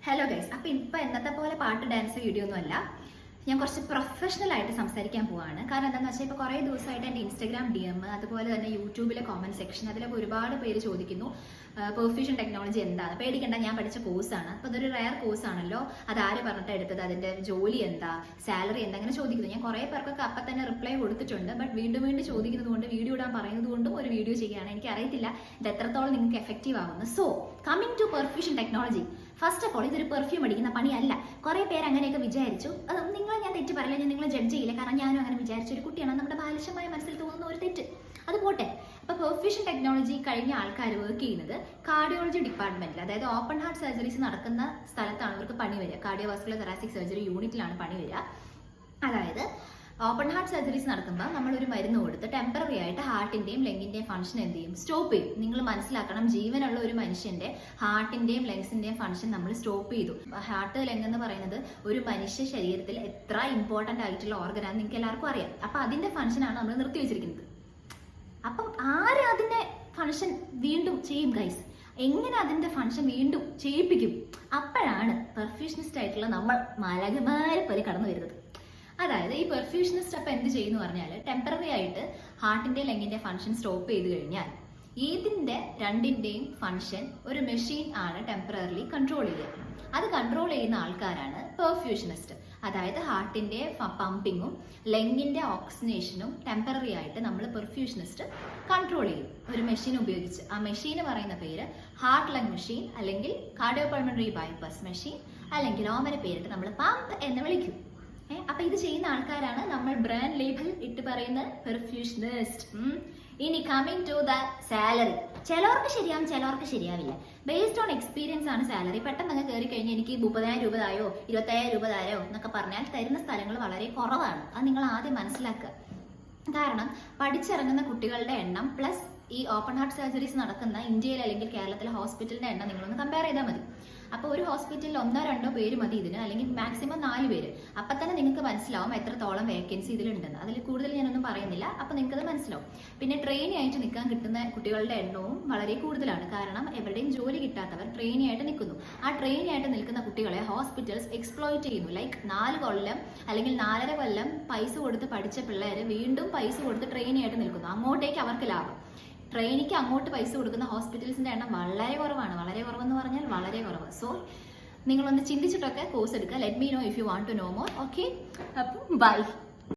Hello guys, അപ്പോൾ ഇപ്പോൾ എന്നത്തെ പോലെ പാട്ട് ഡാൻസ് വീഡിയോ ഒന്നും അല്ല. ഞാൻ കുറച്ച് പ്രൊഫഷണൽ ആയിട്ട് സംസാരിക്കാൻ പോവാണ്. കാരണം എന്താണെന്ന് വെച്ചാൽ ഇപ്പോൾ കുറേ ദിവസമായിട്ട് എൻ്റെ ഇൻസ്റ്റാഗ്രാം DM അതുപോലെ തന്നെ യൂട്യൂബിലെ കോമൻറ്റ് സെക്ഷൻ അതിലൊക്കെ ഒരുപാട് പേര് ചോദിക്കുന്നു പെർഫ്യൂഷൻ ടെക്നോളജി എന്താണ്. പേടിക്കണ്ട, ഞാൻ പഠിച്ച കോഴ്സാണ്. അപ്പോൾ അതൊരു റയർ കോഴ്സാണല്ലോ, അത് ആര് പറഞ്ഞിട്ട് എടുത്തത്, അതിൻ്റെ ജോലി എന്താ, സാലറി എന്താ, അങ്ങനെ ചോദിക്കുന്നു. ഞാൻ കുറേ പേർക്കൊക്കെ അപ്പം തന്നെ റിപ്ലൈ കൊടുത്തിട്ടുണ്ട്. ബട്ട് വീണ്ടും വീണ്ടും ചോദിക്കുന്നത് കൊണ്ട് വീഡിയോ ഇടാൻ പറയുന്നത് കൊണ്ടും ഒരു വീഡിയോ ചെയ്യുകയാണ്. എനിക്കറിയത്തില്ല ഇത് എത്രത്തോളം നിങ്ങൾക്ക് എഫക്റ്റീവ് ആവുന്നു. So coming to perfusion technology. First of all, ഇതൊരു പെർഫ്യൂം അടിക്കുന്ന പണിയല്ല. കുറേ പേര് അങ്ങനെയൊക്കെ വിചാരിച്ചു. അത് നിങ്ങളെ ഞാൻ തെറ്റ് പറയില്ല, ഞാൻ നിങ്ങളെ ജഡ്ജ് ചെയ്യില്ല. കാരണം ഞാനും അങ്ങനെ വിചാരിച്ച ഒരു കുട്ടിയാണ്. നമ്മുടെ ബാലിശമായ മനസ്സിൽ തോന്നുന്ന ഒരു തെറ്റ്, അത് പോട്ടെ. അപ്പോൾ പെർഫ്യൂഷൻ ടെക്നോളജി കഴിഞ്ഞ ആൾക്കാർ വർക്ക് ചെയ്യുന്നത് കാർഡിയോളജി ഡിപ്പാർട്ട്മെന്റിൽ, അതായത് ഓപ്പൺ ഹാർട്ട് സർജറീസ് നടക്കുന്ന സ്ഥലത്താണ് ഇവർക്ക് പണി വരിക. കാർഡിയോവാസ്കുലർ thoracic സർജറി യൂണിറ്റിലാണ് പണി വരിക. അതായത് ഓപ്പൺ ഹാർട്ട് സർജറീസ് നടക്കുമ്പോൾ നമ്മളൊരു മരുന്ന് കൊടുത്ത് ടെമ്പററി ആയിട്ട് ഹാർട്ടിന്റെയും ലങ്ങിന്റെയും ഫംഗ്ഷൻ എന്ത് ചെയ്യും, സ്റ്റോപ്പ് ചെയ്യും. നിങ്ങൾ മനസ്സിലാക്കണം, ജീവനുള്ള ഒരു മനുഷ്യന്റെ ഹാർട്ടിന്റെയും ലങ്സിന്റെയും ഫംഗ്ഷൻ നമ്മൾ സ്റ്റോപ്പ് ചെയ്തു. ഹാർട്ട് ലങ് എന്ന് പറയുന്നത് ഒരു മനുഷ്യ ശരീരത്തിൽ എത്ര ഇമ്പോർട്ടന്റ് ആയിട്ടുള്ള ഓർഗനാണെന്ന് നിങ്ങൾക്ക് എല്ലാവർക്കും അറിയാം. അപ്പൊ അതിന്റെ ഫംഗ്ഷനാണ് നമ്മൾ നിർത്തിവെച്ചിരിക്കുന്നത്. അപ്പം ആര് അതിന്റെ ഫംഗ്ഷൻ വീണ്ടും ചെയ്യും ഗൈസ്? എങ്ങനെ അതിന്റെ ഫംഗ്ഷൻ വീണ്ടും ചെയ്യിപ്പിക്കും? അപ്പോഴാണ് പെർഫ്യൂഷനിസ്റ്റ് ആയിട്ടുള്ള നമ്മൾ മലകുമാരെ പോലെ കടന്നു വരുന്നത്. അതായത് ഈ പെർഫ്യൂഷനിസ്റ്റ് അപ്പം എന്ത് ചെയ്യുന്നു പറഞ്ഞാൽ, ടെമ്പററി ആയിട്ട് ഹാർട്ടിന്റെ ലങ്ങിന്റെ ഫംഗ്ഷൻ സ്റ്റോപ്പ് ചെയ്ത് കഴിഞ്ഞാൽ ഇതിന്റെ രണ്ടിന്റെയും ഫംഗ്ഷൻ ഒരു മെഷീൻ ആണ് ടെമ്പററിലി കൺട്രോൾ ചെയ്യുക. അത് കൺട്രോൾ ചെയ്യുന്ന ആൾക്കാരാണ് പെർഫ്യൂഷനിസ്റ്റ്. അതായത് ഹാർട്ടിന്റെ പമ്പിങ്ങും ലങ്ങിന്റെ ഓക്സിജനേഷനും ടെമ്പററി ആയിട്ട് നമ്മൾ പെർഫ്യൂഷനിസ്റ്റ് കൺട്രോൾ ചെയ്യും ഒരു മെഷീൻ ഉപയോഗിച്ച്. ആ മെഷീൻ പറയുന്ന പേര് ഹാർട്ട് ലങ് മെഷീൻ, അല്ലെങ്കിൽ കാർഡിയോപൾമണറി ബൈപ്പാസ് മെഷീൻ, അല്ലെങ്കിൽ ഓമന പേരിട്ട് നമ്മൾ പമ്പ് എന്ന് വിളിക്കും. അപ്പൊ ഇത് ചെയ്യുന്ന ആൾക്കാരാണ് നമ്മൾ ബ്രാൻഡ് ലേബൽ ഇട്ട് പറയുന്ന പെർഫ്യൂഷനിസ്റ്റ്. ഇനി കമ്മിങ് ടു ദ സാലറി. ചിലവർക്ക് ശരിയാവും, ചിലവർക്ക് ശരിയാവില്ല. ബേസ്ഡ് ഓൺ എക്സ്പീരിയൻസ് ആണ് സാലറി. പെട്ടെന്ന് അങ്ങ് കയറി കഴിഞ്ഞാൽ എനിക്ക് 30,000 രൂപ തായോ 25,000 രൂപ തായോ എന്നൊക്കെ പറഞ്ഞാൽ തരുന്ന സ്ഥലങ്ങൾ വളരെ കുറവാണ്. അത് നിങ്ങൾ ആദ്യം മനസ്സിലാക്കുക. കാരണം പഠിച്ചിറങ്ങുന്ന കുട്ടികളുടെ എണ്ണം പ്ലസ് ഈ ഓപ്പൺ ഹാർട്ട് സർജറീസ് നടക്കുന്ന ഇന്ത്യയിൽ അല്ലെങ്കിൽ കേരളത്തിലെ ഹോസ്പിറ്റലിന്റെ എണ്ണം നിങ്ങളൊന്ന് കമ്പയർ ചെയ്താൽ മതി. അപ്പോൾ ഒരു ഹോസ്പിറ്റലിൽ 1-2 പേര് മതി ഇതിന്, അല്ലെങ്കിൽ മാക്സിമം 4 പേര്. അപ്പം തന്നെ നിങ്ങൾക്ക് മനസ്സിലാവും എത്രത്തോളം വേക്കൻസി ഇതിലുണ്ടെന്ന്. അതിൽ കൂടുതൽ ഞാനൊന്നും പറയുന്നില്ല, അപ്പം നിങ്ങൾക്കത് മനസ്സിലാവും. പിന്നെ ട്രെയിനി ആയിട്ട് നിൽക്കാൻ കിട്ടുന്ന കുട്ടികളുടെ എണ്ണവും വളരെ കൂടുതലാണ്. കാരണം എവിടെയും ജോലി കിട്ടാത്തവർ ട്രെയിനി ആയിട്ട് നിൽക്കുന്നു. ആ ട്രെയിനി ആയിട്ട് നിൽക്കുന്ന കുട്ടികളെ ഹോസ്പിറ്റൽസ് എക്സ്പ്ലോയിറ്റ് ചെയ്യുന്നു. ലൈക്ക് 4 കൊല്ലം അല്ലെങ്കിൽ 4.5 കൊല്ലം പൈസ കൊടുത്ത് പഠിച്ച പിള്ളേർ വീണ്ടും പൈസ കൊടുത്ത് ട്രെയിനി ആയിട്ട് നിൽക്കുന്നു. അങ്ങോട്ടേക്ക് അവർക്ക് ലാഭം. ട്രെയിനിക്ക് അങ്ങോട്ട് പൈസ കൊടുക്കുന്ന ഹോസ്പിറ്റൽസിന്റെ എണ്ണം വളരെ കുറവാണ്. വളരെ കുറവെന്ന് പറഞ്ഞാൽ വളരെ കുറവ്. സോ നിങ്ങളൊന്ന് ചിന്തിച്ചിട്ടൊക്കെ കോഴ്സ് എടുക്കുക. Let me know if you want to know more. Okay, അപ്പം ബൈ.